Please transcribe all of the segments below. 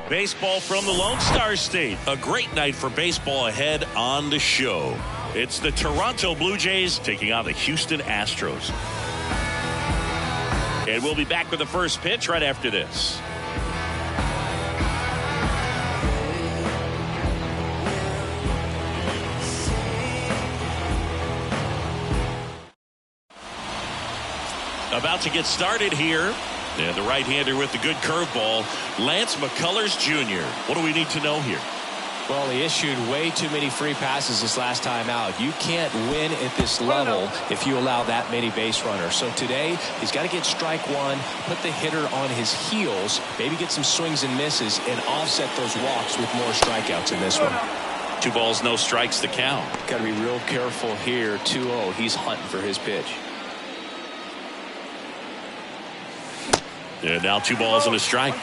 Baseball from the Lone Star State. A great night for baseball ahead on the show. It's the Toronto Blue Jays taking on the Houston Astros. And we'll be back with the first pitch right after this. About to get started here. And the right-hander with the good curveball, Lance McCullers Jr. What do we need to know here? Well, he issued way too many free passes this last time out. You can't win at this level if you allow that many base runners. So today, he's got to get strike one, put the hitter on his heels, maybe get some swings and misses, and offset those walks with more strikeouts in this one. 2 balls, no strikes to count. Got to be real careful here. 2-0. He's hunting for his pitch. And now 2 balls and a strike.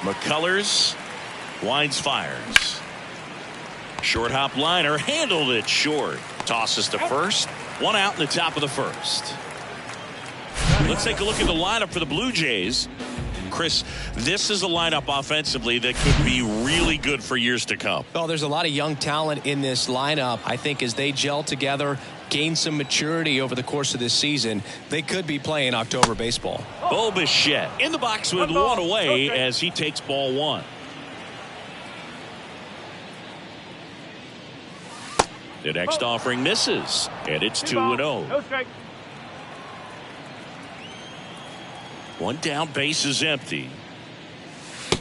McCullers winds, fires. Short hop liner, handled it short. Tosses to first. 1 out in the top of the first. Let's take a look at the lineup for the Blue Jays. Chris, this is a lineup offensively that could be really good for years to come. Well, there's a lot of young talent in this lineup. I think as they gel together, gain some maturity over the course of this season, they could be playing October baseball. Bo Bichette in the box with 1 away as he takes ball 1. The next offering misses, and it's 2-0. 1 down, base is empty.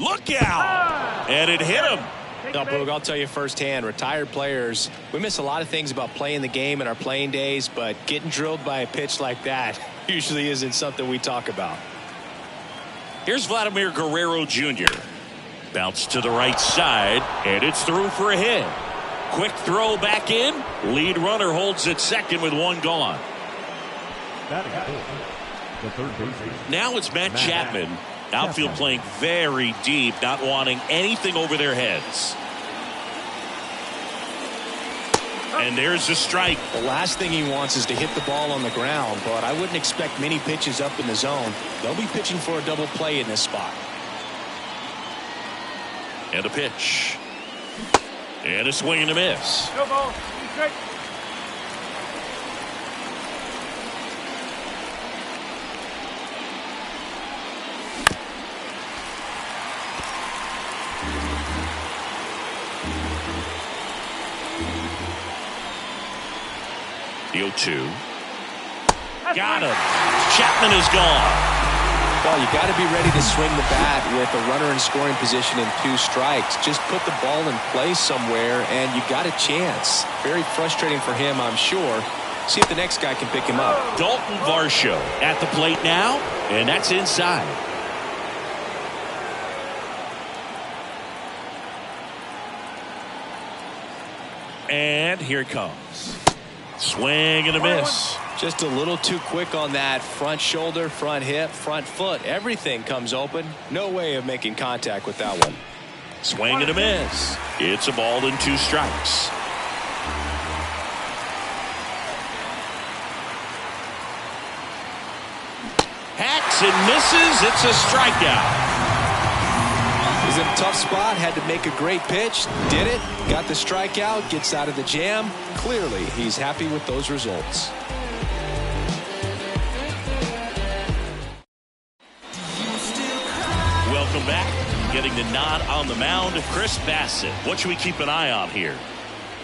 Look out! And it hit him. Now, Boog, I'll tell you firsthand, retired players, we miss a lot of things about playing the game in our playing days, but getting drilled by a pitch like that usually isn't something we talk about. Here's Vladimir Guerrero Jr. Bounce to the right side, and it's through for a hit. Quick throw back in. Lead runner holds at second with 1 gone. Now it's Matt Chapman. Outfield playing very deep, not wanting anything over their heads. And there's a strike. The last thing he wants is to hit the ball on the ground, but I wouldn't expect many pitches up in the zone. They'll be pitching for a double play in this spot. And a pitch. And a swing and a miss. No ball. Strike. The 0-2. Got him. Chapman is gone. Well, you got to be ready to swing the bat with a runner in scoring position and 2 strikes. Just put the ball in place somewhere, and you got a chance. Very frustrating for him, I'm sure. See if the next guy can pick him up. Dalton Varsho at the plate now, and that's inside. And here it comes. Swing and a miss. Just a little too quick on that. Front shoulder, front hip, front foot. Everything comes open. No way of making contact with that one. Swing and a miss. It's a ball and 2 strikes. Hacks and misses. It's a strikeout. He's in a tough spot, had to make a great pitch, did it, got the strikeout, gets out of the jam. Clearly, he's happy with those results. Welcome back. Getting the nod on the mound, Chris Bassett. What should we keep an eye on here?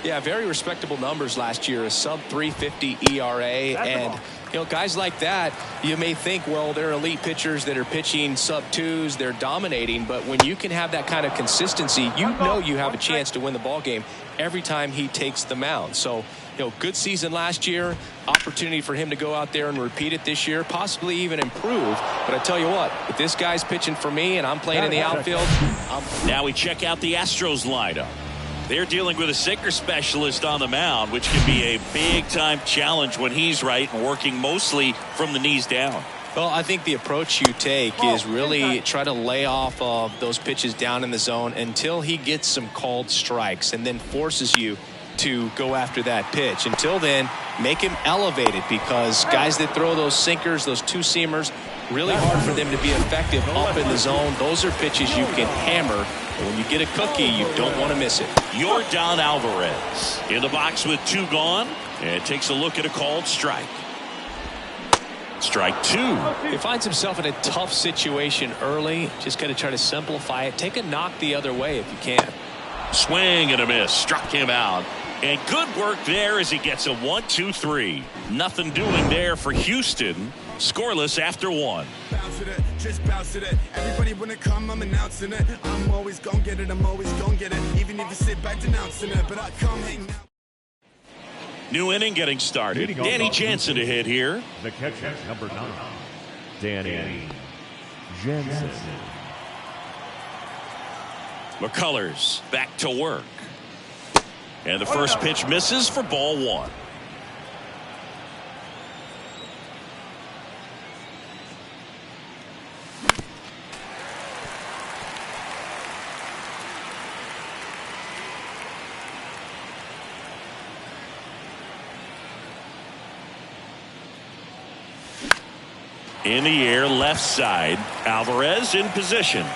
Yeah, very respectable numbers last year, a sub-350 ERA, and you know, guys like that, you may think, well, they're elite pitchers that are pitching sub-2s, they're dominating, but when you can have that kind of consistency, you know you have a chance to win the ball game every time he takes the mound. So, you know, good season last year, opportunity for him to go out there and repeat it this year, possibly even improve. But I tell you what, if this guy's pitching for me and I'm playing in the outfield, now we check out the Astros lineup. They're dealing with a sinker specialist on the mound, which can be a big-time challenge when he's right and working mostly from the knees down. Well, I think the approach you take is really try to lay off of those pitches down in the zone until he gets some called strikes and then forces you to go after that pitch. Until then, make him elevated, because guys that throw those sinkers, those two-seamers, really hard for them to be effective up in the zone. Those are pitches you can hammer. And when you get a cookie, you don't want to miss it. Yordan Alvarez in the box with 2 gone, and takes a look at a called strike. Strike 2. He finds himself in a tough situation early. Just got to try to simplify it. Take a knock the other way if you can. Swing and a miss. Struck him out. And good work there as he gets a 1-2-3. Nothing doing there for Houston. Scoreless after 1. Bounce with it, just bounce with it. Everybody wanna come, I'm announcing it. I'm always gonna get it, I'm always gonna get it. Even if you sit back denouncing it, but I come hang now. New inning getting started. Danny Jansen to hit here. The catcher, number 9, Danny Jansen. McCullers back to work. And the first pitch misses for ball 1. In the air, left side. Alvarez in position.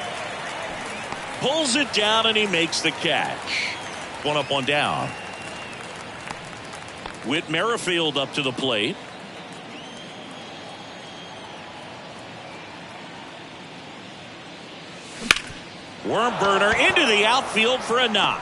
Pulls it down and he makes the catch. 1 up, 1 down. Whit Merrifield up to the plate. Worm burner into the outfield for a knock.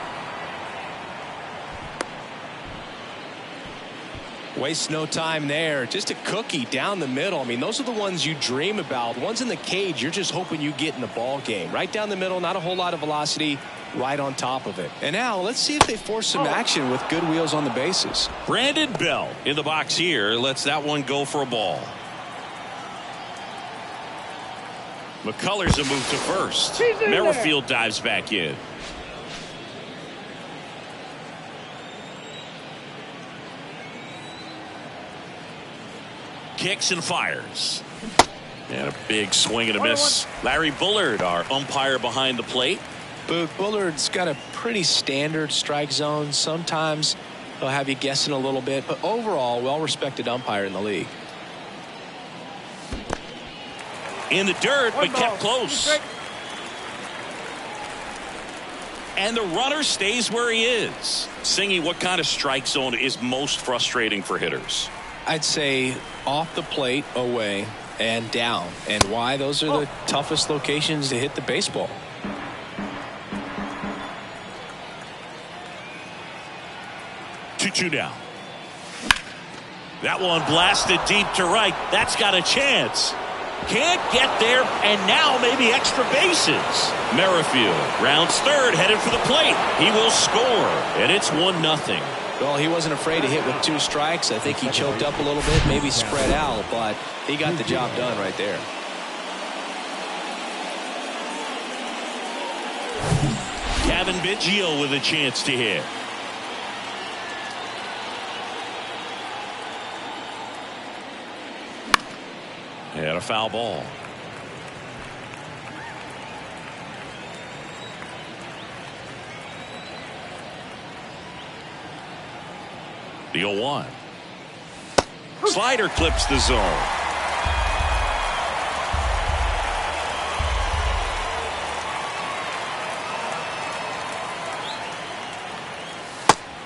Waste no time there. Just a cookie down the middle. I mean, those are the ones you dream about. Ones in the cage, you're just hoping you get in the ball game. Right down the middle, not a whole lot of velocity, right on top of it. And now let's see if they force some action with good wheels on the bases. Brandon Bell in the box here lets that one go for a ball. McCullers a move to first. Merrifield dives back in. Kicks and fires. And a big swing and a miss. Larry Bullard, our umpire behind the plate. Bullard's got a pretty standard strike zone. Sometimes he'll have you guessing a little bit, but overall, well-respected umpire in the league. In the dirt, but kept close. And the runner stays where he is. Singy, what kind of strike zone is most frustrating for hitters? I'd say off the plate, away, and down. And why? Those are the toughest locations to hit the baseball. Two down. That one blasted deep to right. That's got a chance. Can't get there, and now maybe extra bases. Merrifield rounds third, headed for the plate. He will score, and it's 1-0. Well, he wasn't afraid to hit with 2 strikes. I think he choked up a little bit, maybe spread out, but he got the job done right there. Gavin Biggio with a chance to hit. And a foul ball. The 0-1. Slider clips the zone.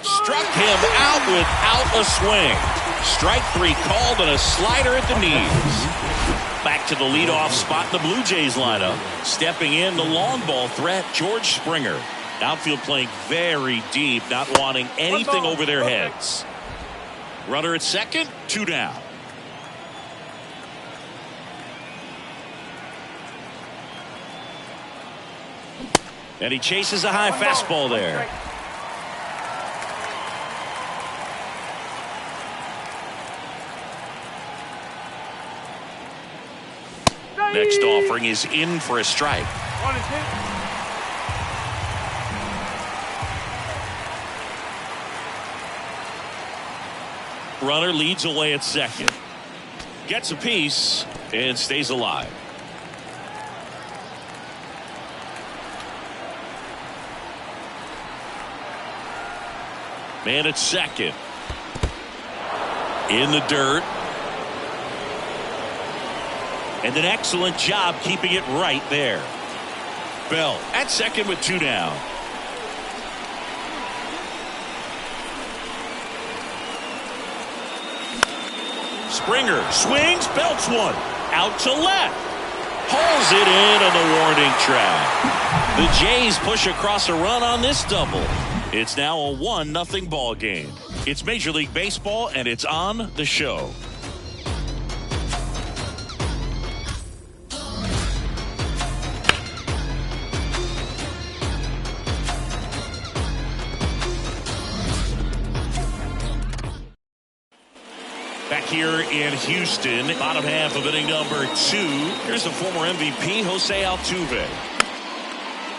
Struck him out without a swing. Strike 3 called and a slider at the knees. Back to the leadoff spot in the Blue Jays lineup. Stepping in the long ball threat, George Springer. Outfield playing very deep, not wanting anything over their heads. Runner at second, 2 down. And he chases a high fastball there. Next offering is in for a strike. 1-2. Runner leads away at second. Gets a piece and stays alive. Man at second. In the dirt. And an excellent job keeping it right there. Bell at second with 2 down. Springer swings, belts one. Out to left. Pulls it in on the warning track. The Jays push across a run on this double. It's now a 1-0 ball game. It's Major League Baseball, and it's on the show. Back here in Houston, bottom half of inning number 2. Here's the former MVP, Jose Altuve.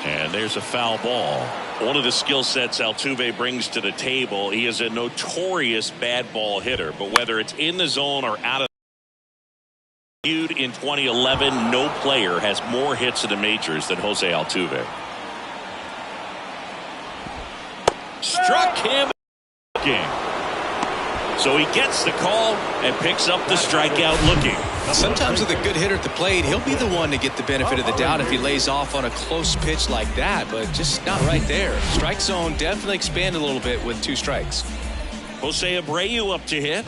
And there's a foul ball. One of the skill sets Altuve brings to the table, he is a notorious bad ball hitter. But whether it's in the zone or out of the zone, in 2011, no player has more hits in the majors than Jose Altuve. Struck him. So he gets the call and picks up the strikeout looking. Sometimes with a good hitter at the plate, he'll be the one to get the benefit of the doubt if he lays off on a close pitch like that, but just not right there. Strike zone definitely expanded a little bit with 2 strikes. Jose Abreu up to hit.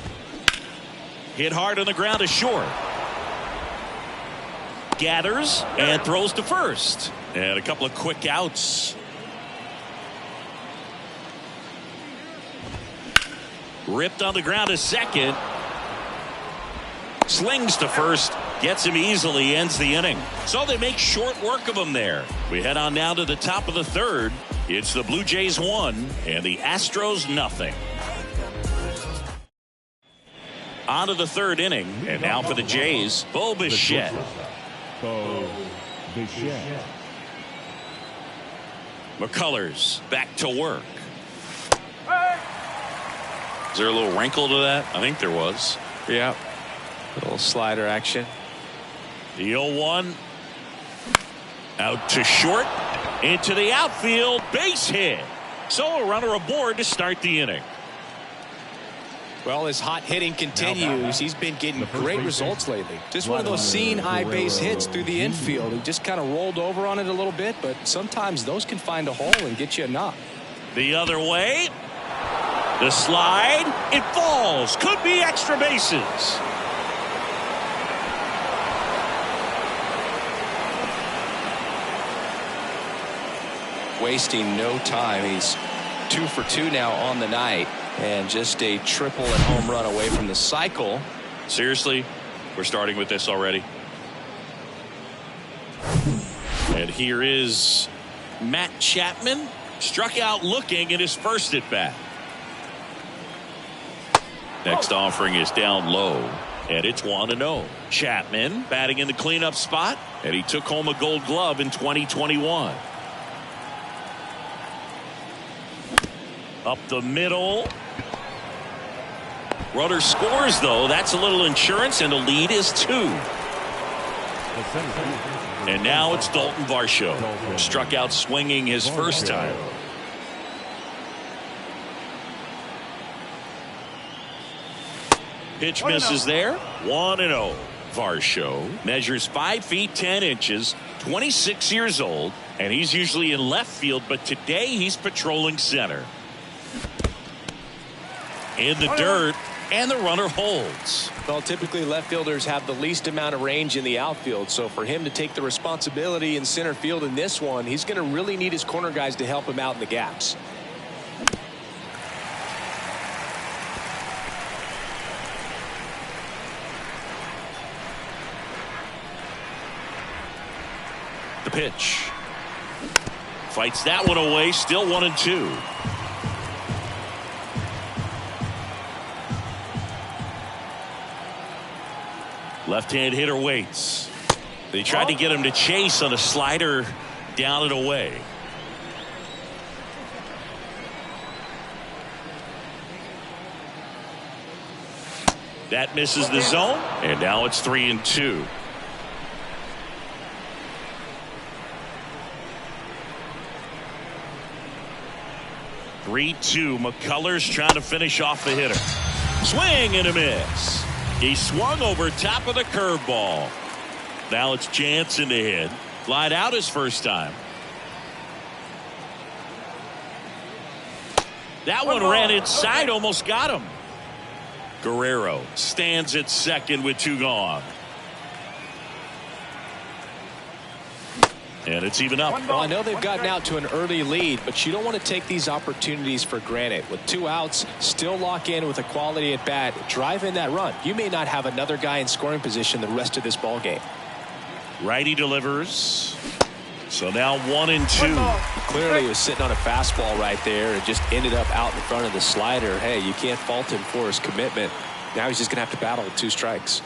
Hit hard on the ground to short. Gathers and throws to first. And a couple of quick outs. Ripped on the ground to second. Slings to first. Gets him easily. Ends the inning. So they make short work of him there. We head on now to the top of the 3rd. It's the Blue Jays 1 and the Astros nothing. On to the 3rd inning. And now for the Jays, Bo Bichette. McCullers back to work. Is there a little wrinkle to that? I think there was. Yeah. A little slider action. The 0-1. Out to short. Into the outfield. Base hit. So a runner aboard to start the inning. Well, his hot hitting continues. He's been getting great results lately. Just one of those seeing eye base hits through the infield. He just kind of rolled over on it a little bit, but sometimes those can find a hole and get you a knock. The other way. The slide. It falls. Could be extra bases. Wasting no time. He's 2 for 2 now on the night, and just a triple and home run away from the cycle. Seriously, we're starting with this already. And here is Matt Chapman. Struck out looking at his first at bat. Next offering is down low, and it's 1-0. Chapman batting in the cleanup spot, and he took home a Gold Glove in 2021. Up the middle. Runner scores, though. That's a little insurance, and the lead is 2. And now it's Dalton Varsho. Struck out swinging his first time. Pitch misses there. 1-0. Varsho measures 5 feet 10 inches, 26 years old, and he's usually in left field, but today he's patrolling center. In the dirt, and the runner holds. Well, typically left fielders have the least amount of range in the outfield, so for him to take the responsibility in center field in this one, he's going to really need his corner guys to help him out in the gaps. The pitch. Fights that one away. Still 1-2. Left-hand hitter waits. They tried to get him to chase on a slider down and away. That misses the zone, and now it's 3-2. 3-2. McCullers trying to finish off the hitter. Swing and a miss. He swung over top of the curveball. Now it's Jansen to hit. Lied out his first time. That one ran inside, almost got him. Guerrero stands at second with 2 gone. And it's even up. Well, I know they've gotten out to an early lead, but you don't want to take these opportunities for granted. With 2 outs, still lock in with a quality at bat, drive in that run. You may not have another guy in scoring position the rest of this ball game. Righty delivers. So now 1-2. Clearly he was sitting on a fastball right there and just ended up out in front of the slider. Hey, you can't fault him for his commitment. Now he's just going to have to battle with 2 strikes.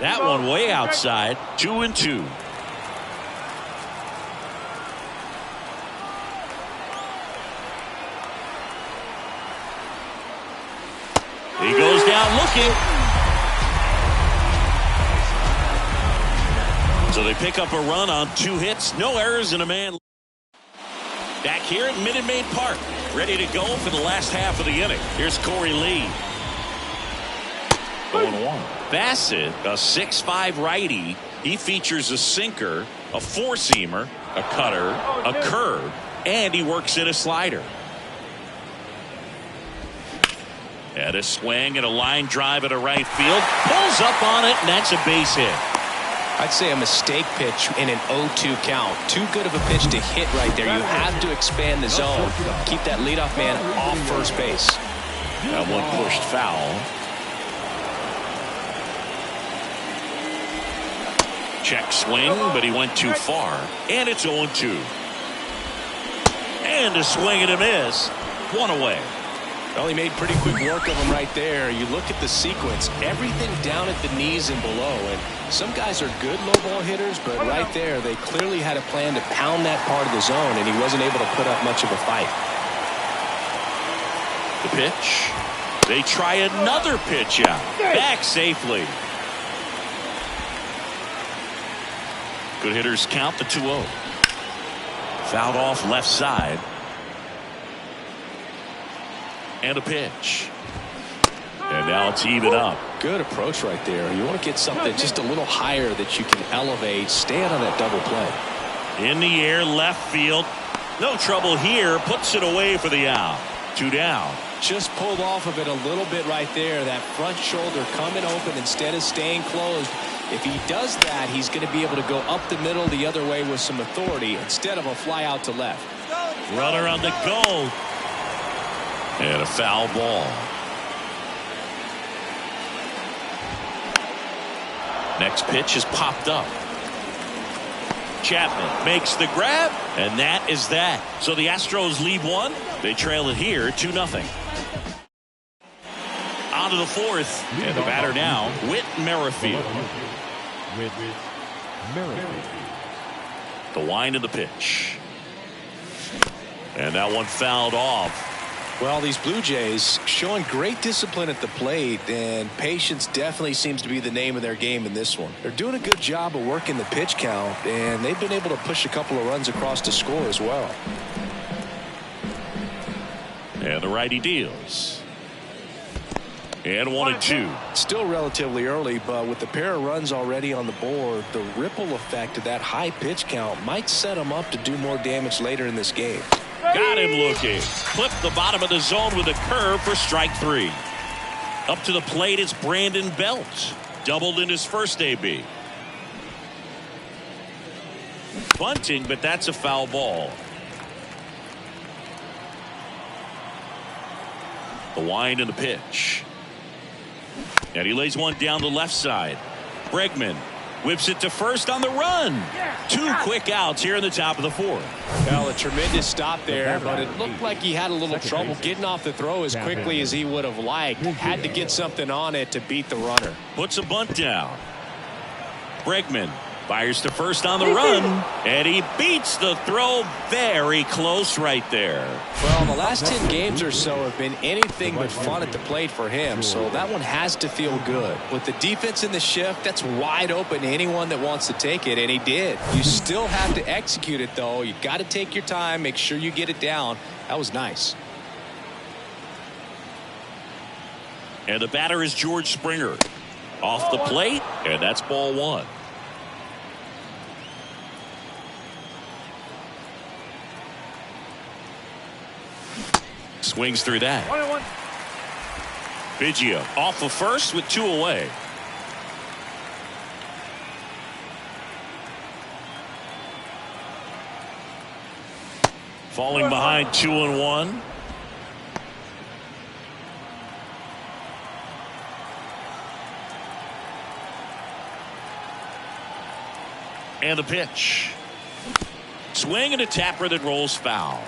That one way outside. 2-2. He goes down looking. So they pick up a run on 2 hits, no errors, and a man. Back here at Minute Maid Park, ready to go for the last half of the inning. Here's Corey Lee. 0-1. Bassett, a 6'5" righty. He features a sinker, a 4-seamer, a cutter, a curve, and he works in a slider. And a swing and a line drive at a right field. Pulls up on it, and that's a base hit. I'd say a mistake pitch in an 0-2 count. Too good of a pitch to hit right there. You have to expand the zone. Keep that leadoff man off first base. That one pushed foul. Check swing, but he went too far. And it's 0-2. And a swing and a miss. 1 away. Well, he made pretty quick work of him right there. You look at the sequence, everything down at the knees and below. And some guys are good low ball hitters, but right there, they clearly had a plan to pound that part of the zone, and he wasn't able to put up much of a fight. The pitch. They try another pitch out. Back safely. Good hitters count the 2-0. Fouled off left side. And a pitch. And now it's even up. Good approach right there. You want to get something just a little higher that you can elevate. Stand on that double play. In the air, left field. No trouble here. Puts it away for the out. 2 down. Just pulled off of it a little bit right there. That front shoulder coming open instead of staying closed. If he does that, he's going to be able to go up the middle the other way with some authority instead of a fly out to left. Runner on the go. And a foul ball. Next pitch is popped up. Chapman makes the grab, and that is that. So the Astros lead 1. They trail it here 2-0. On to the 4th, and the batter now, Whit Merrifield. The wind of the pitch. And that one fouled off. Well, these Blue Jays showing great discipline at the plate, and patience definitely seems to be the name of their game in this one. They're doing a good job of working the pitch count, and they've been able to push a couple of runs across to score as well. And the righty deals. And 1-2. Still relatively early, but with the pair of runs already on the board, the ripple effect of that high pitch count might set them up to do more damage later in this game. Got him looking. Clipped the bottom of the zone with a curve for strike 3. Up to the plate is Brandon Belt. Doubled in his first AB. Bunting, but that's a foul ball. The wind and the pitch. And he lays one down the left side. Bregman whips it to first on the run. 2 quick outs here in the top of the 4th. Well, a tremendous stop there, but it looked like he had a little trouble getting off the throw as quickly as he would have liked. Had to get something on it to beat the runner. Puts a bunt down. Bregman fires to first on the run, and he beats the throw very close right there. Well, the last 10 games or so have been anything but fun at the plate for him, so that one has to feel good. With the defense in the shift, that's wide open to anyone that wants to take it, and he did. You still have to execute it, though. You got to take your time, make sure you get it down. That was nice. And the batter is George Springer. Off the plate, and that's ball one. Swings through that. 1-1. Biggio off of first with 2 away. Falling behind 2-1. And the pitch. Swing and a tapper that rolls foul.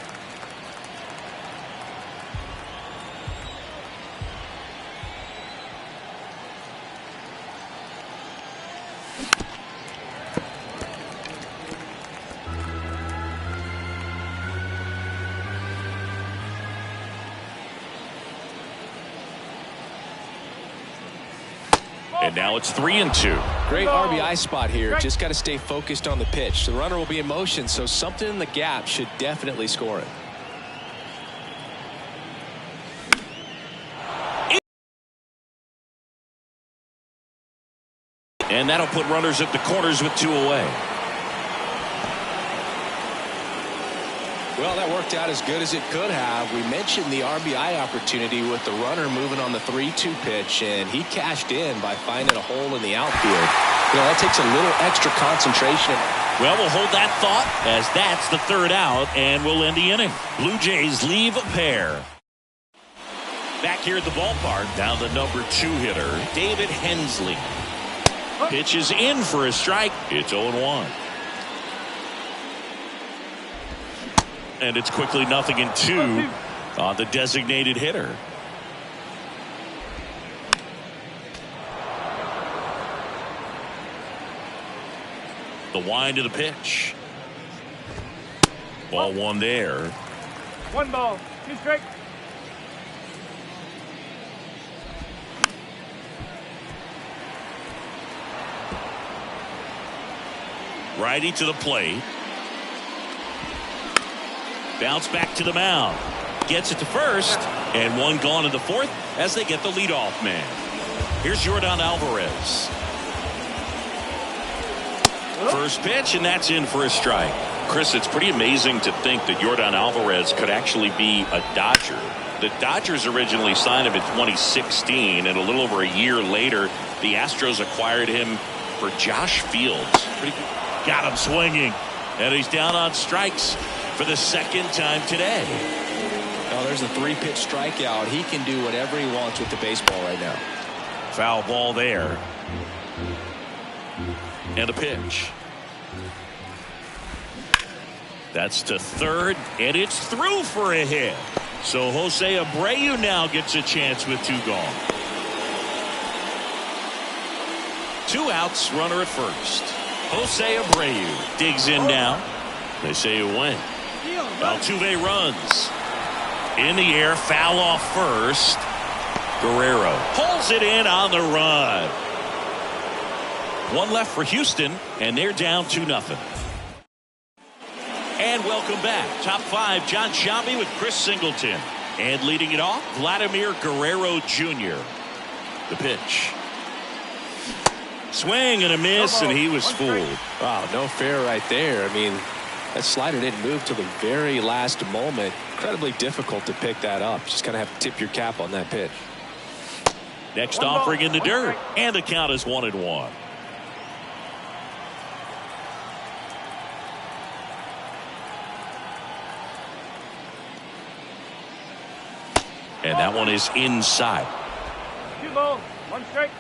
And now it's 3-2. Great RBI spot here. Just got to stay focused on the pitch. The runner will be in motion, so something in the gap should definitely score it. And that'll put runners at the corners with 2 away. Well, that worked out as good as it could have. We mentioned the RBI opportunity with the runner moving on the 3-2 pitch, and he cashed in by finding a hole in the outfield. You know, that takes a little extra concentration. Well, we'll hold that thought as that's the 3rd out, and we'll end the inning. Blue Jays leave a pair. Back here at the ballpark, down the number 2 hitter, David Hensley. Pitch is in for a strike. It's 0-1. And it's quickly 0-2 on the designated hitter. The wind of the pitch. Ball 1 there. 1 ball, 2 strikes. Righty to the plate. Bounce back to the mound. Gets it to first. And 1 gone in the 4th as they get the leadoff man. Here's Yordan Alvarez. First pitch, and that's in for a strike. Chris, it's pretty amazing to think that Yordan Alvarez could actually be a Dodger. The Dodgers originally signed him in 2016, and a little over a year later, the Astros acquired him for Josh Fields. Got him swinging, and he's down on strikes for the 2nd time today. Oh, there's a 3-pitch strikeout. He can do whatever he wants with the baseball right now. Foul ball there. And a pitch. That's to 3rd, and it's through for a hit. So Jose Abreu now gets a chance with 2 gone. 2 outs, runner at first. Jose Abreu digs in now. They say it went. Altuve runs. In the air, foul off first. Guerrero pulls it in on the run. 1 left for Houston, and they're down 2-0. And welcome back. Top 5, John Sciambi with Chris Singleton. And leading it off, Vladimir Guerrero Jr. The pitch. Swing and a miss, and he was fooled. Wow, no fair right there. I mean, that slider didn't move till the very last moment. Incredibly difficult to pick that up. Just kind of have to tip your cap on that pitch. Next offering in the dirt, and the count is 1-1. And that one is inside. 2 balls, 1 strike.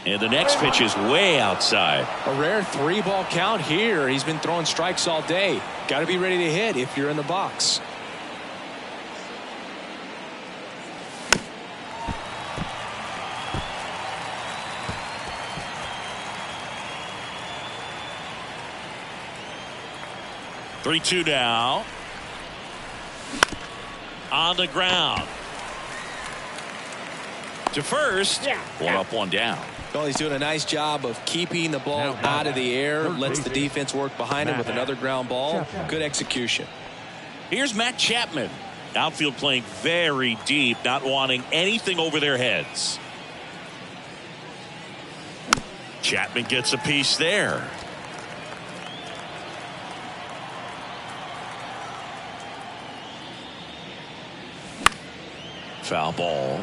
And the next pitch is way outside. A rare 3-ball count here. He's been throwing strikes all day. Got to be ready to hit if you're in the box. Three-two now. On the ground. To first. 1 up, 1 down. Well, he's doing a nice job of keeping the ball out of the air, lets the defense work behind him with another ground ball. Good execution. Here's Matt Chapman. Outfield playing very deep, not wanting anything over their heads. Chapman gets a piece there. Foul ball.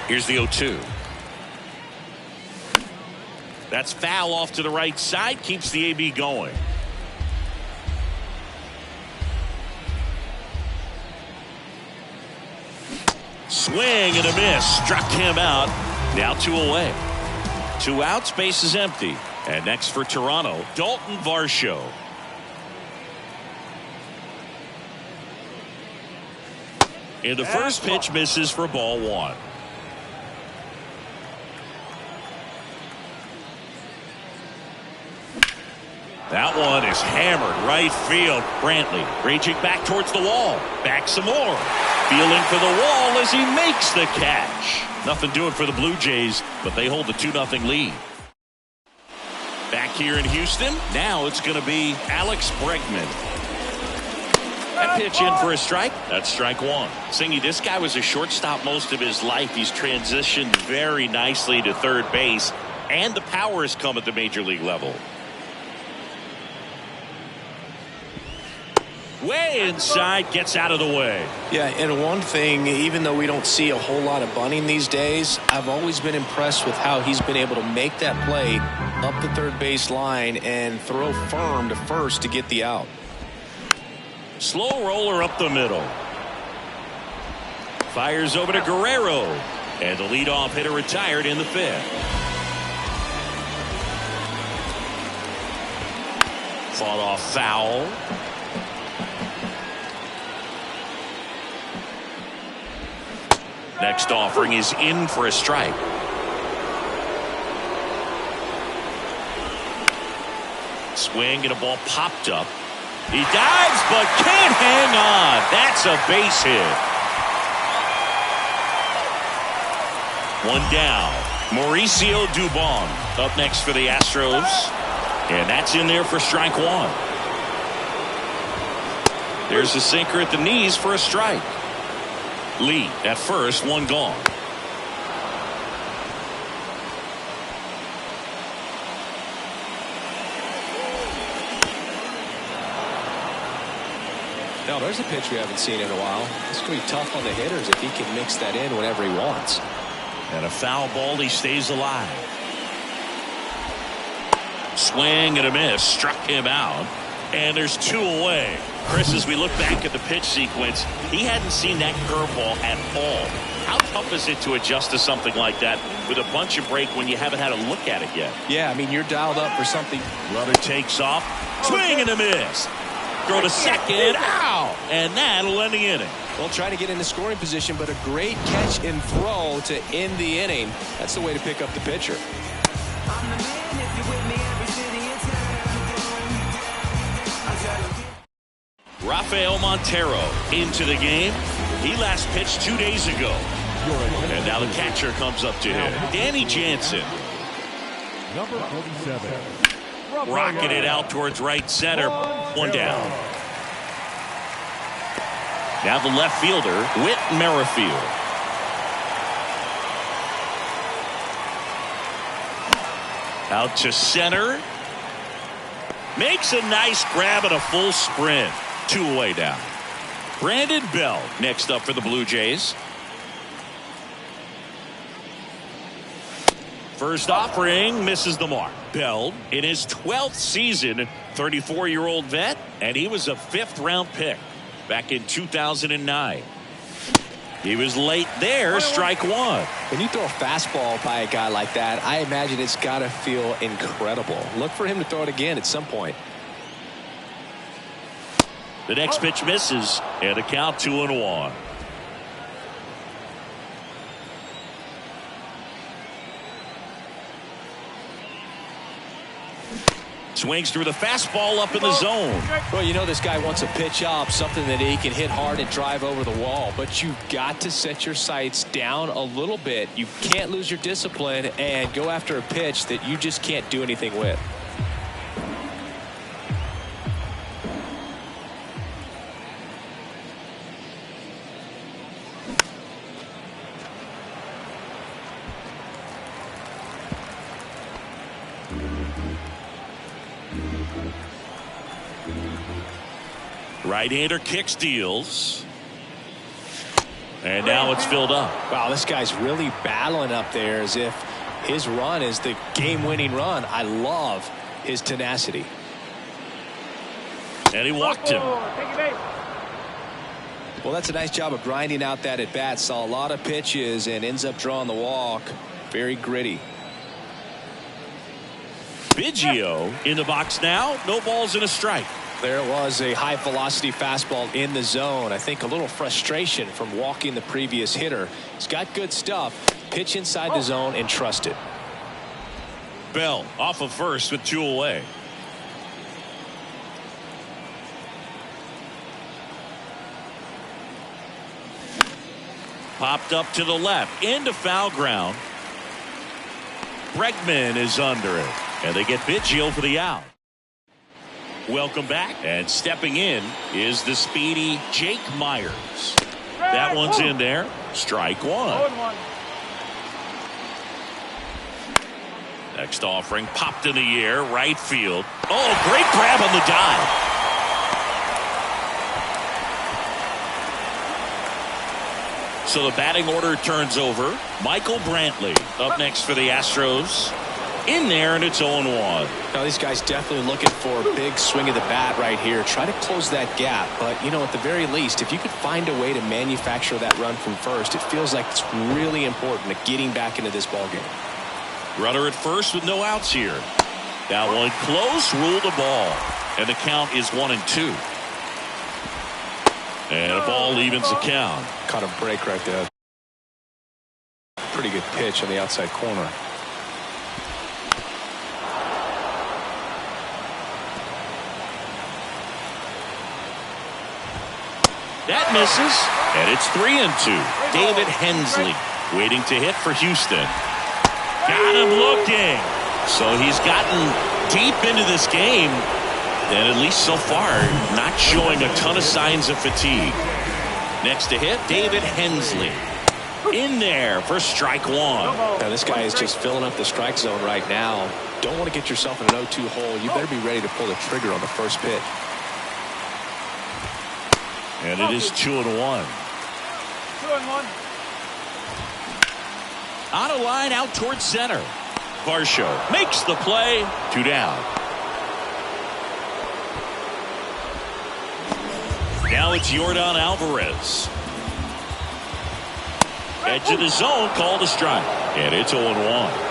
Here's the 0-2. That's foul off to the right side. Keeps the AB going. Swing and a miss. Struck him out. Now 2 away. 2 outs. Base is empty. And next for Toronto, Dalton Varsho. And the first pitch misses for ball 1. That one is hammered right field. Brantley raging back towards the wall. Back some more. Feeling for the wall as he makes the catch. Nothing doing for the Blue Jays, but they hold the 2-0 lead. Back here in Houston, now it's going to be Alex Bregman. That pitch in for a strike. That's strike 1. Singy, this guy was a shortstop most of his life. He's transitioned very nicely to third base, and the power has come at the major league level. Way inside, gets out of the way. Yeah, and one thing, even though we don't see a whole lot of bunting these days, I've always been impressed with how he's been able to make that play up the third base line and throw firm to first to get the out. Slow roller up the middle. Fires over to Guerrero. And the leadoff hitter retired in the 5th. Fought off foul. Next offering is in for a strike. Swing and a ball popped up. He dives but can't hang on. That's a base hit. 1 down. Mauricio Dubon up next for the Astros. And that's in there for strike 1. There's a sinker at the knees for a strike. Lee at first, 1 gone. Now there's a pitch we haven't seen in a while. It's going to be tough on the hitters if he can mix that in whenever he wants. And a foul ball, he stays alive. Swing and a miss, struck him out. And there's 2 away. Chris, as we look back at the pitch sequence, he hadn't seen that curveball at all. How tough is it to adjust to something like that with a bunch of break when you haven't had a look at it yet? Yeah, I mean, you're dialed up for something. Runner takes off. Swing and a miss. Throw to second. Ow! And that'll end the inning. Well, trying to get into scoring position, but a great catch and throw to end the inning. That's the way to pick up the pitcher. Rafael Montero into the game. He last pitched 2 days ago. And now the catcher comes up to him. Danny Jansen. Number 47. Rocking it out towards right center. 1 down. Now the left fielder, Whit Merrifield. Out to center. Makes a nice grab and a full sprint. 2 away down. Brandon Bell next up for the Blue Jays. First offering misses the mark. Bell in his 12th season, 34-year-old vet, and he was a 5th-round pick back in 2009. He was late there, strike 1. When you throw a fastball by a guy like that, I imagine it's got to feel incredible. Look for him to throw it again at some point. The next pitch misses, and a count 2-1. Swings through the fastball up in the zone. Well, you know this guy wants a pitch up, something that he can hit hard and drive over the wall. But you've got to set your sights down a little bit. You can't lose your discipline and go after a pitch that you just can't do anything with. Right-hander kick steals. And now it's filled up. Wow, this guy's really battling up there as if his run is the game-winning run. I love his tenacity. And he walked him. Well, that's a nice job of grinding out that at-bat. Saw a lot of pitches and ends up drawing the walk. Very gritty. Biggio in the box now. No balls and a strike. There was a high velocity fastball in the zone. I think a little frustration from walking the previous hitter. He's got good stuff. Pitch inside the zone and trust it. Bell off of first with 2 away. Popped up to the left into foul ground. Bregman is under it, and they get Biggio for the out. Welcome back, and stepping in is the speedy Jake Myers. That one's in there. Strike one. Next offering popped in the air, right field. Oh, great grab on the dive. So the batting order turns over. Michael Brantley up next for the Astros. In there, and it's 0-1. Now, these guys definitely looking for a big swing of the bat right here. Try to close that gap. But, you know, at the very least, if you could find a way to manufacture that run from first, it feels like it's really important to getting back into this ballgame. Runner at first with no outs here. That one close, ruled a ball. And the count is 1-2. And a ball evens the count. Caught a break right there. Pretty good pitch on the outside corner. That misses, and it's 3-2. David Hensley waiting to hit for Houston. Got him looking. So he's gotten deep into this game, and at least so far, not showing a ton of signs of fatigue. Next to hit, David Hensley. In there for strike one. Now this guy is just filling up the strike zone right now. Don't want to get yourself in an 0-2 hole. You better be ready to pull the trigger on the first pitch. And it is 2-1. 2-1. On a line out towards center. Varsho makes the play. 2 down. Now it's Yordan Alvarez. Edge of the zone, called a strike. And it's 0-1.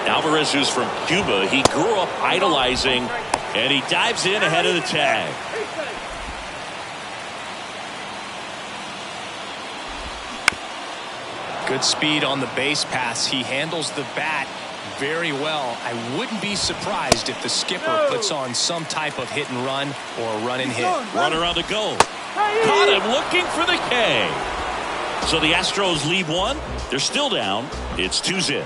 Alvarez, who's from Cuba, he grew up idolizing, and he dives in ahead of the tag. Good speed on the base pass. He handles the bat very well. I wouldn't be surprised if the skipper puts on some type of hit and run or a run and hit. Runner on the go. Caught him looking for the K. So the Astros leave one. They're still down. It's 2-0.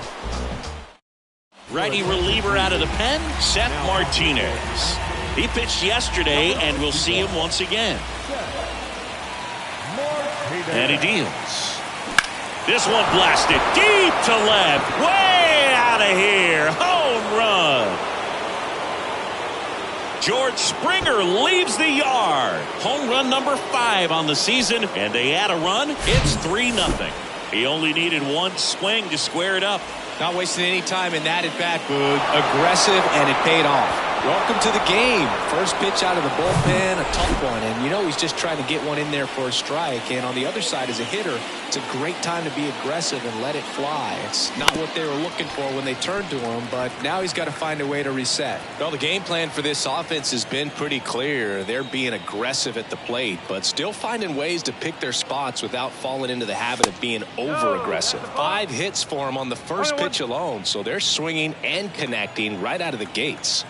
Righty reliever out of the pen, Seth Martinez. He pitched yesterday, and we'll see him once again. And he deals. This one blasted deep to left. Way out of here. Home run. George Springer leaves the yard. Home run number 5 on the season, and they add a run. It's 3-0. He only needed one swing to square it up. Not wasting any time in that at bat, Boog. Aggressive, and it paid off. Welcome to the game. First pitch out of the bullpen, a tough one. And, you know, he's just trying to get one in there for a strike. And on the other side, as a hitter, it's a great time to be aggressive and let it fly. It's not what they were looking for when they turned to him, but now he's got to find a way to reset. Well, the game plan for this offense has been pretty clear. They're being aggressive at the plate, but still finding ways to pick their spots without falling into the habit of being over-aggressive. 5 hits for him on the first pitch alone, so they're swinging and connecting right out of the gates.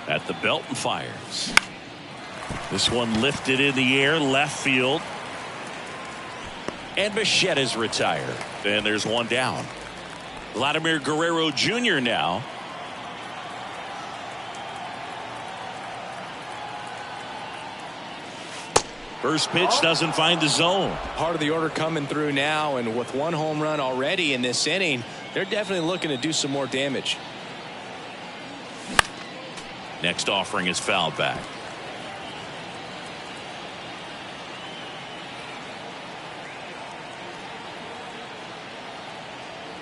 At the belt and fires. This one lifted in the air, left field. And Bichette is retired. And there's one down. Vladimir Guerrero Jr. now. First pitch doesn't find the zone. Part of the order coming through now, and with one home run already in this inning, they're definitely looking to do some more damage. Next offering is fouled back.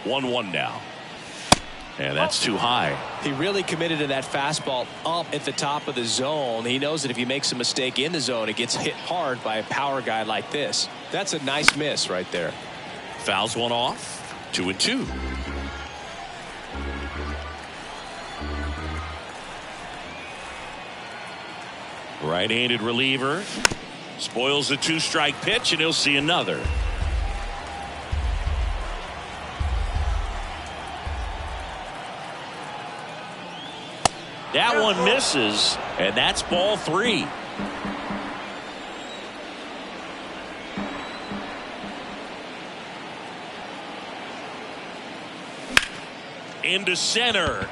One now. And that's too high. He really committed to that fastball up at the top of the zone. He knows that if he makes a mistake in the zone, it gets hit hard by a power guy like this. That's a nice miss right there. Fouls one off. 2-2. Right-handed reliever. Spoils the two-strike pitch, and he'll see another. That one misses, and that's ball 3. Into center.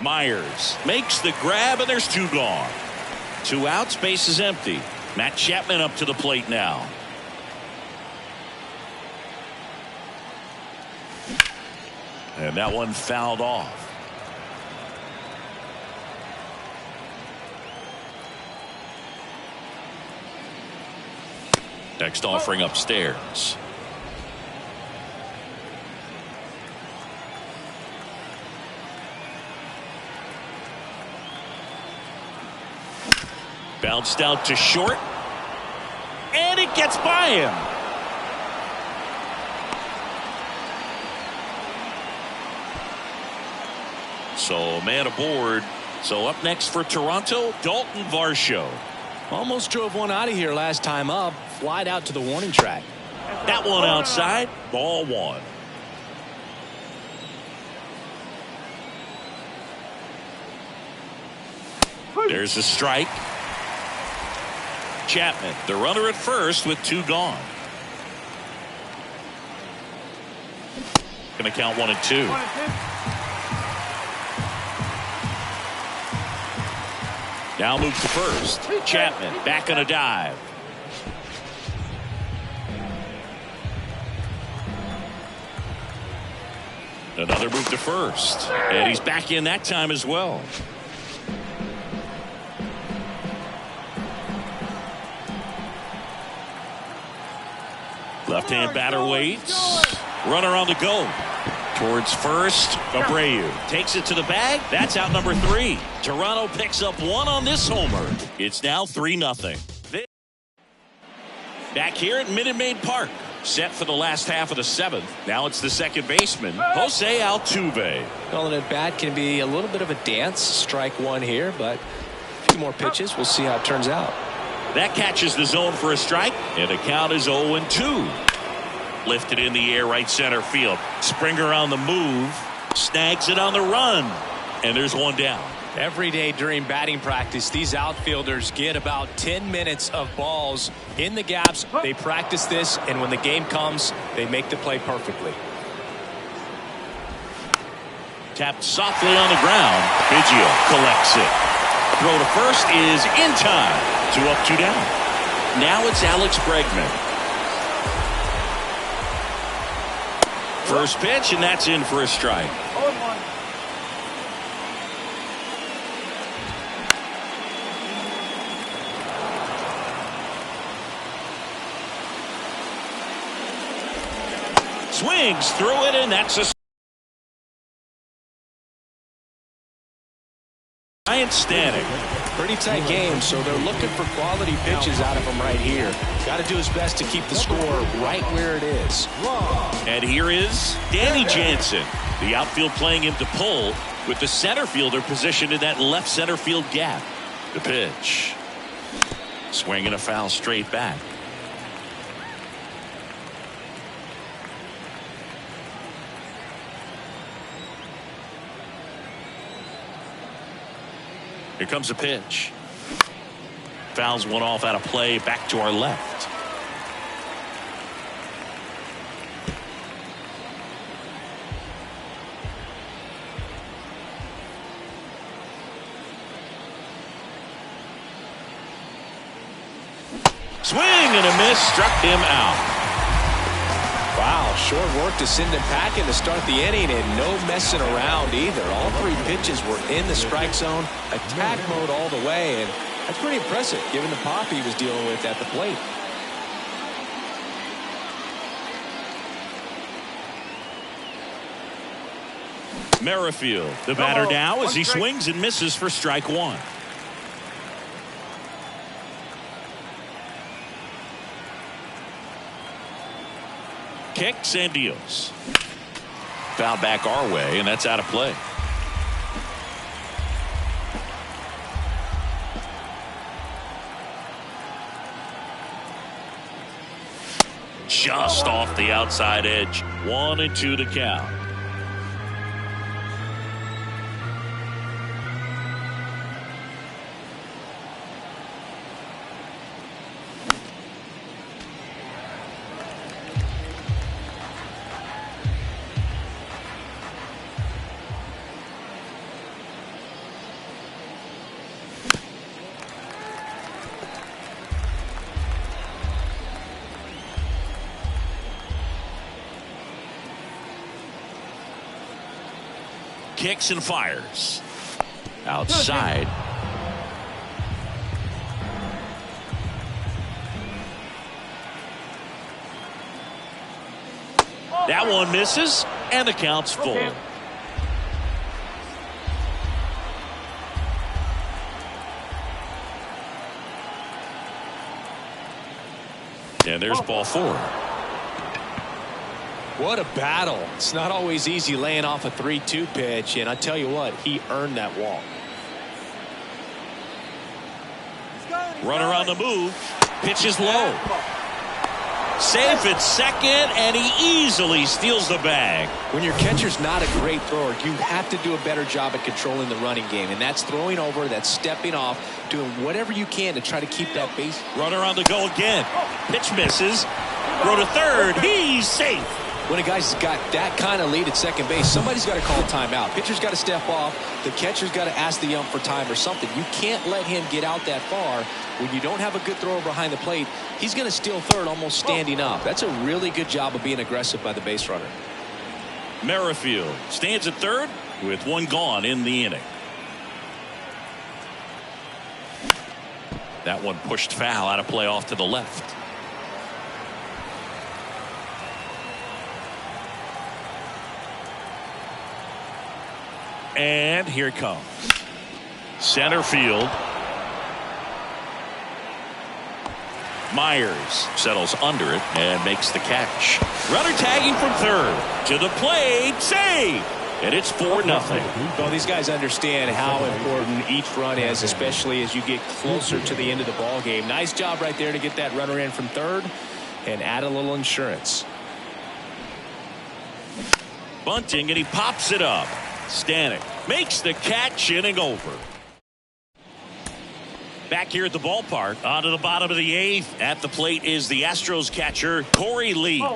Myers makes the grab, and there's 2 gone. 2 outs, base is empty. Matt Chapman up to the plate now. And that one fouled off. Next offering upstairs. Bounced out to short. And it gets by him. So man aboard. So up next for Toronto, Dalton Varsho. Almost drove one out of here last time up. Flied out to the warning track. That one outside. Ball 1. There's a strike. Chapman, the runner at first with 2 gone. Going to count 1 and 2. Now moves to first. Chapman back on a dive. Another move to first. And he's back in that time as well. Left-hand batter waits. Runner on the go. Towards first, Abreu takes it to the bag. That's out number 3. Toronto picks up 1 on this homer. It's now 3-0. Back here at Minute Maid Park, set for the last half of the 7th. Now it's the second baseman, Jose Altuve. Well, an at-bat can be a little bit of a dance. Strike 1 here, but a few more pitches. We'll see how it turns out. That catches the zone for a strike, and the count is 0-2. Lifted in the air, right center field. Springer on the move, snags it on the run, and there's 1 down. Every day during batting practice, these outfielders get about 10 minutes of balls in the gaps. They practice this, and when the game comes, they make the play perfectly. Tapped softly on the ground. Biggio collects it. Throw to first is in time. 2 up, 2 down. Now it's Alex Bregman. First pitch, and that's in for a strike. 0-1. Swings through it, and that's a Giants standing. Pretty tight game, so they're looking for quality pitches out of him right here. Got to do his best to keep the score right where it is. And here is Danny Jansen. The outfield playing him to pull with the center fielder positioned in that left center field gap. The pitch. Swinging a foul straight back. Here comes a pitch. Fouls one off out of play, back to our left. Swing and a miss, struck him out. Wow, short work to send him packing to start the inning, and no messing around either. All three pitches were in the strike zone, attack mode all the way, and that's pretty impressive given the pop he was dealing with at the plate. Merrifield, the batter now as he swings and misses for strike one. Kicks and deals. Foul back our way, and that's out of play. Just off the outside edge. 1-2 to count. Kicks and fires. Outside. That one misses, and the count's full. And there's ball four. What a battle. It's not always easy laying off a 3-2 pitch, and I tell you what, he earned that walk. Runner on the move. Pitches low. Safe at second, and he easily steals the bag. When your catcher's not a great thrower, you have to do a better job at controlling the running game, and that's throwing over, that's stepping off, doing whatever you can to try to keep that base. Runner on the go again. Pitch misses. Throw to third. He's safe. When a guy's got that kind of lead at second base, somebody's got to call timeout. Pitcher's got to step off. The catcher's got to ask the ump for time or something. You can't let him get out that far. When you don't have a good thrower behind the plate, he's going to steal third almost standing up. That's a really good job of being aggressive by the base runner. Merrifield stands at third with one gone in the inning. That one pushed foul out of play off to the left. And here it comes. Center field. Myers settles under it and makes the catch. Runner tagging from third. To the plate. Save. And it's 4-0. Well, these guys understand how important each run is, especially as you get closer to the end of the ball game. Nice job right there to get that runner in from third and add a little insurance. Bunting, and he pops it up. Stanek makes the catch, inning over. Back here at the ballpark, onto the bottom of the eighth. At the plate is the Astros catcher, Corey Lee.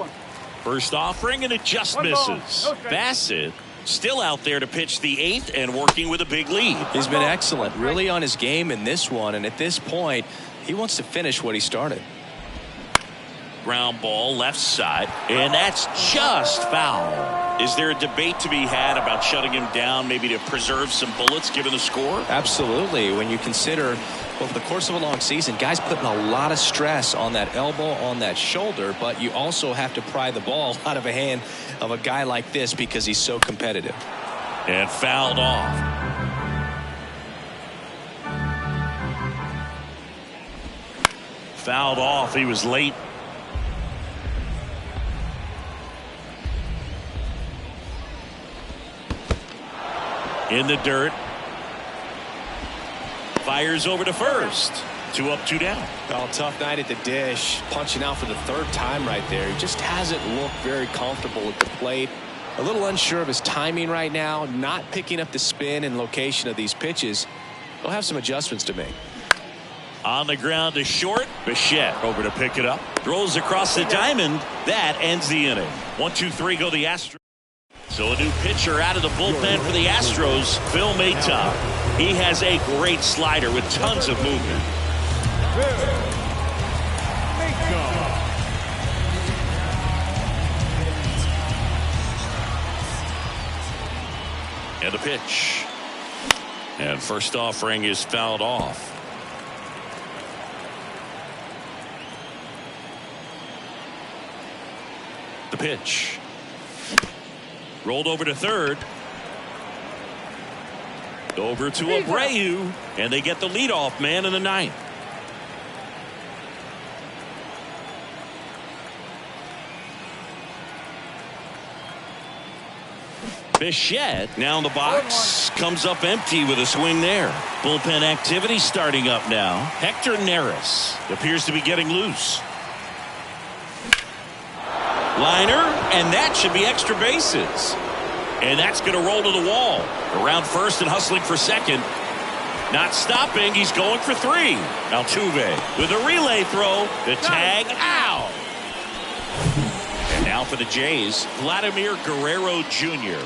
First offering, and it just misses. Bassett still out there to pitch the eighth and working with a big lead. He's been excellent, really on his game in this one, and at this point, he wants to finish what he started. Ground ball left side, and that's just foul. Is there a debate to be had about shutting him down, maybe to preserve some bullets given the score? Absolutely. When you consider over the course of a long season, guys putting a lot of stress on that elbow, on that shoulder, but you also have to pry the ball out of a hand of a guy like this because he's so competitive. And fouled off. Fouled off. He was late. In the dirt. Fires over to first. 2 up, 2 down. Well, tough night at the dish. Punching out for the third time right there. He just hasn't looked very comfortable at the plate. A little unsure of his timing right now. Not picking up the spin and location of these pitches. They'll have some adjustments to make. On the ground to short. Bichette over to pick it up. Throws across the diamond. That ends the inning. 1-2-3 go the Astros. So a new pitcher out of the bullpen for the Astros, Phil Maton. He has a great slider with tons of movement. And the pitch. And first offering is fouled off. The pitch. Rolled over to third. Over to Abreu. And they get the leadoff man in the ninth. Bichette now in the box. Comes up empty with a swing there. Bullpen activity starting up now. Hector Neris appears to be getting loose. Liner, and that should be extra bases. And that's going to roll to the wall. Around first and hustling for second. Not stopping. He's going for three. Altuve with a relay throw. The tag out. And now for the Jays, Vladimir Guerrero Jr.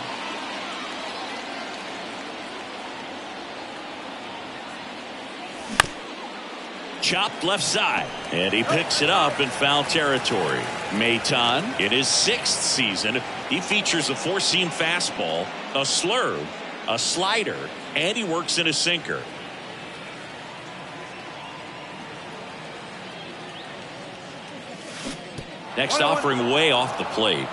Chopped left side, and he picks it up in foul territory. Maton, in his 6th season, he features a 4-seam fastball, a slurve, a slider, and he works in a sinker. Next offering way off the plate.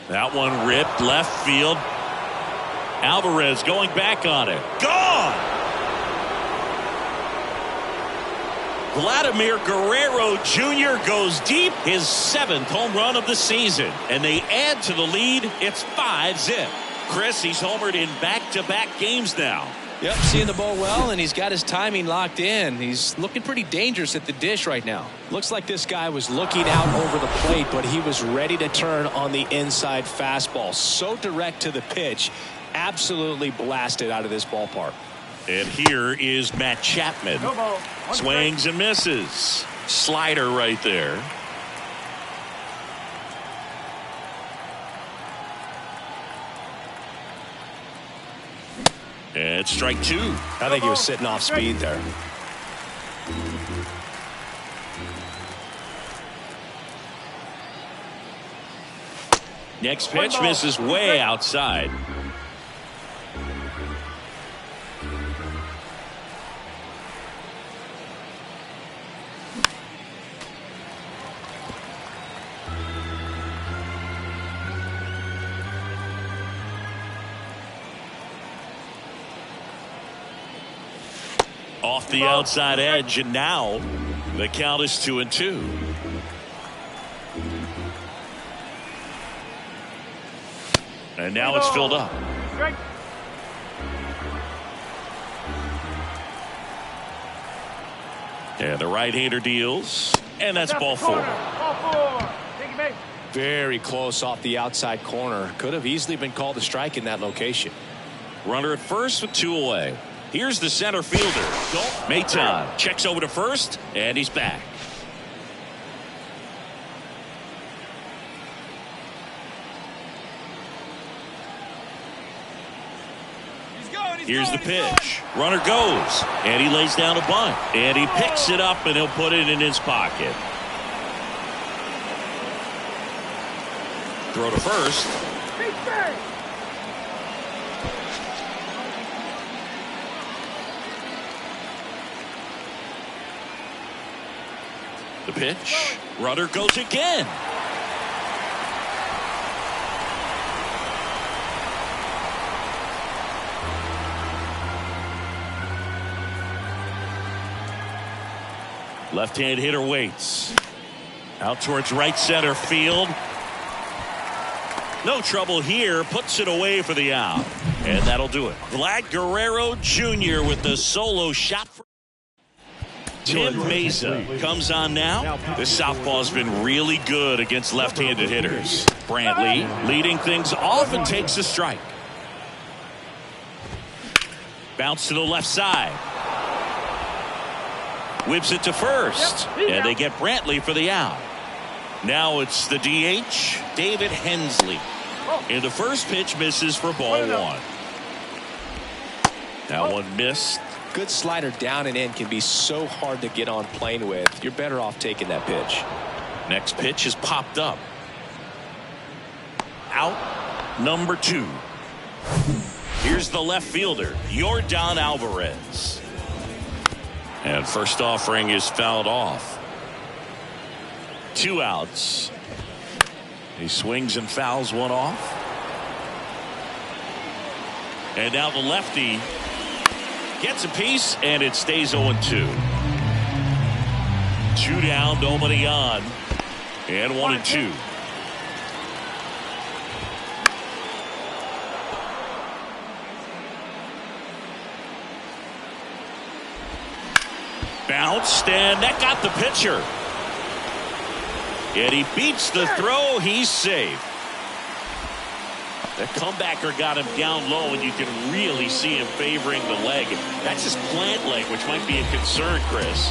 That one ripped left field. Alvarez going back on it. Gone! Vladimir Guerrero Jr. goes deep. His 7th home run of the season. And they add to the lead. It's 5-zip. Chris, he's homered in back-to-back games now. Yep, seeing the ball well, and he's got his timing locked in. He's looking pretty dangerous at the dish right now. Looks like this guy was looking out over the plate, but he was ready to turn on the inside fastball. So direct to the pitch. Absolutely blasted out of this ballpark. And here is Matt Chapman. Swings and misses. Slider right there. And strike 2. I think he was sitting off speed there. Next pitch misses way outside. Off the outside edge, and now the count is 2-2. And now it's filled up. And the right-hander deals, and that's ball 4. Very close off the outside corner. Could have easily been called a strike in that location. Runner at first with 2 away. Here's the center fielder. Maton checks over to first, and he's back. Here's the pitch. Runner goes, and he lays down a bunt. And he picks it up, and he'll put it in his pocket. Throw to first. The pitch. Runner goes again. Left-hand hitter waits. Out towards right center field. No trouble here. Puts it away for the out. And that'll do it. Vlad Guerrero Jr. with the solo shot. Tim Mesa comes on now. This southpaw's been really good against left-handed hitters. Brantley leading things off and takes a strike. Bounce to the left side. Whips it to first. And they get Brantley for the out. Now it's the DH, David Hensley. And the first pitch misses for ball one. That one missed. Good slider down and in can be so hard to get on plane with. You're better off taking that pitch. Next pitch is popped up. Out number 2. Here's the left fielder, Yordan Alvarez. And first offering is fouled off. 2 outs. He swings and fouls one off. And now the lefty gets a piece, and it stays 0-2. 2 down, nobody on, and 1-2. Bounced, and that got the pitcher. And he beats the throw. He's safe. The comebacker got him down low, and you can really see him favoring the leg. That's his plant leg, which might be a concern, Chris.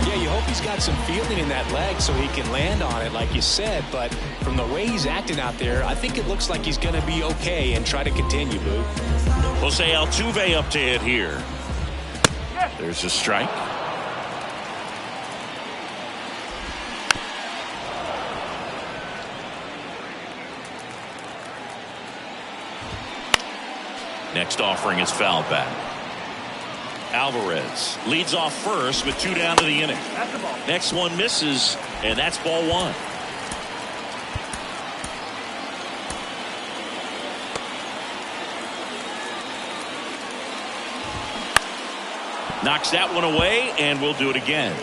Yeah, you hope he's got some fielding in that leg so he can land on it, like you said. But from the way he's acting out there, I think it looks like he's going to be okay and try to continue, Boo. Jose Altuve up to hit here. There's a strike. Next offering is fouled back. Alvarez leads off first with 2 down to the inning. Next one misses, and that's ball 1. Knocks that one away, and we'll do it again.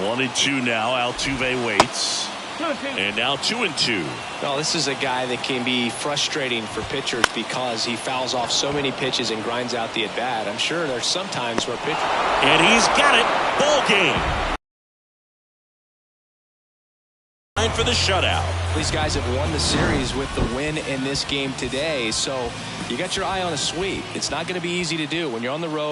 1-2 now. Altuve waits. And now 2-2. Well, this is a guy that can be frustrating for pitchers because he fouls off so many pitches and grinds out the at-bat. I'm sure there's some times where pitchers... And he's got it. Ball game. For the shutout. These guys have won the series with the win in this game today, so you got your eye on a sweep. It's not going to be easy to do when you're on the road.